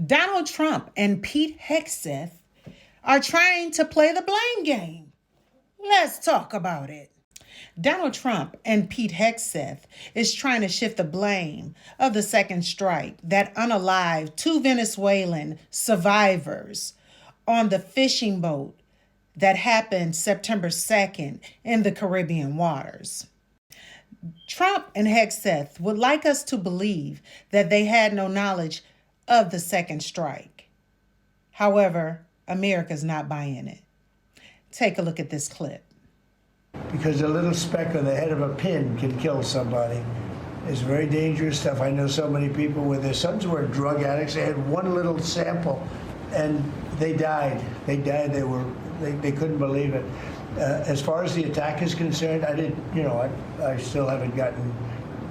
Donald Trump and Pete Hegseth are trying to play the blame game. Let's talk about it. Donald Trump and Pete Hegseth is trying to shift the blame of the second strike that unalived two Venezuelan survivors on the fishing boat that happened September 2nd in the Caribbean waters. Trump and Hegseth would like us to believe that they had no knowledge of the second strike. However, America's not buying it. Take a look at this clip. Because a little speck on the head of a pin can kill somebody. It's very dangerous stuff. I know so many people where their sons were drug addicts. They had one little sample, and they died. They died. They couldn't believe it. As far as the attack is concerned, I still haven't gotten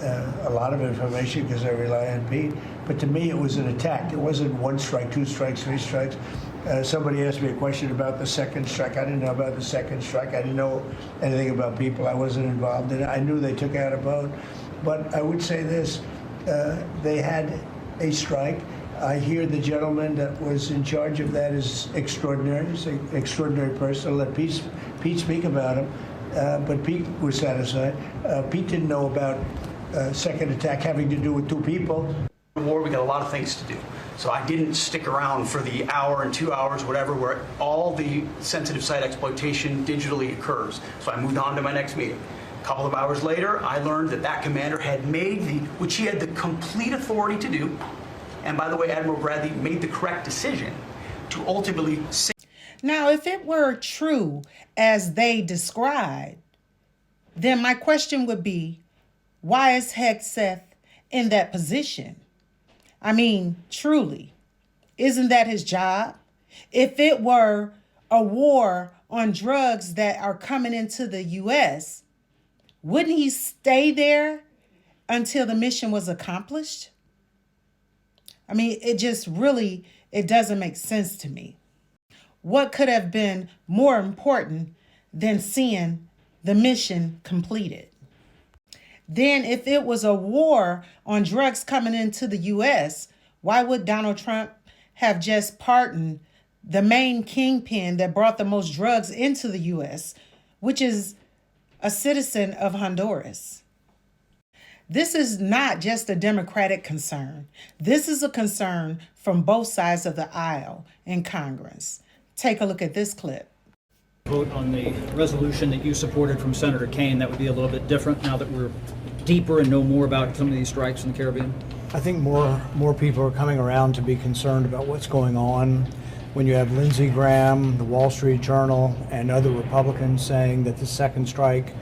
a lot of information because I rely on Pete. But to me, it was an attack. It wasn't one strike, two strikes, three strikes. Somebody asked me a question about the second strike. I didn't know about the second strike. I didn't know anything about people. I wasn't involved in it. I knew they took out a boat. But I would say this, they had a strike. I hear the gentleman that was in charge of that is extraordinary. He's an extraordinary person. I'll let Pete speak about him. But Pete was satisfied. Pete didn't know about second attack having to do with two people. War, we got a lot of things to do. So I didn't stick around for the hour and 2 hours, whatever, where all the sensitive site exploitation digitally occurs. So I moved on to my next meeting. A couple of hours later, I learned that commander had made which he had the complete authority to do. And by the way, Admiral Bradley made the correct decision to ultimately say. Now, if it were true as they described, then my question would be, why is Hegseth in that position? I mean, truly, isn't that his job? If it were a war on drugs that are coming into the U.S., wouldn't he stay there until the mission was accomplished? I mean, it doesn't make sense to me. What could have been more important than seeing the mission completed? Then if it was a war on drugs coming into the U.S., why would Donald Trump have just pardoned the main kingpin that brought the most drugs into the U.S., which is a citizen of Honduras? This is not just a Democratic concern. This is a concern from both sides of the aisle in Congress. Take a look at this clip. Vote on the resolution that you supported from Senator Kaine, that would be a little bit different now that we're deeper and know more about some of these strikes in the Caribbean? I think more people are coming around to be concerned about what's going on when you have Lindsey Graham, the Wall Street Journal, and other Republicans saying that the second strike,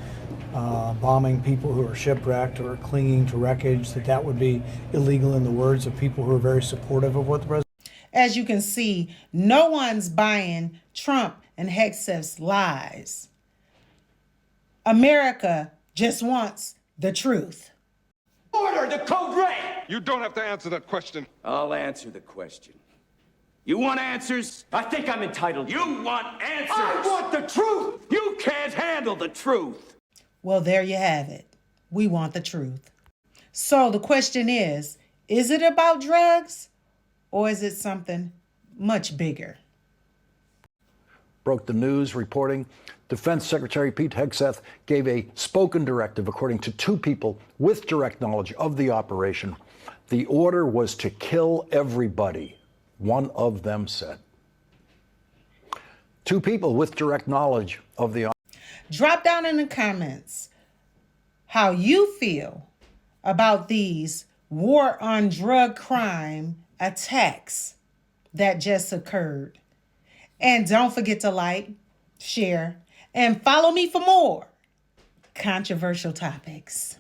bombing people who are shipwrecked or clinging to wreckage, that would be illegal in the words of people who are very supportive of what the president. As you can see, no one's buying Trump and Hegseth's lies. America just wants the truth. Order the code red! You don't have to answer that question. I'll answer the question. You want answers? I think I'm entitled to. You want answers? I want the truth! You can't handle the truth! Well, there you have it. We want the truth. So the question is it about drugs or is it something much bigger? Broke the news reporting Defense Secretary Pete Hegseth gave a spoken directive, according to two people with direct knowledge of the operation. The order was to kill everybody, one of them said. Two people with direct knowledge of the operation. Drop down in the comments how you feel about these war on drug crime attacks that just occurred. And don't forget to like, share, and follow me for more controversial topics.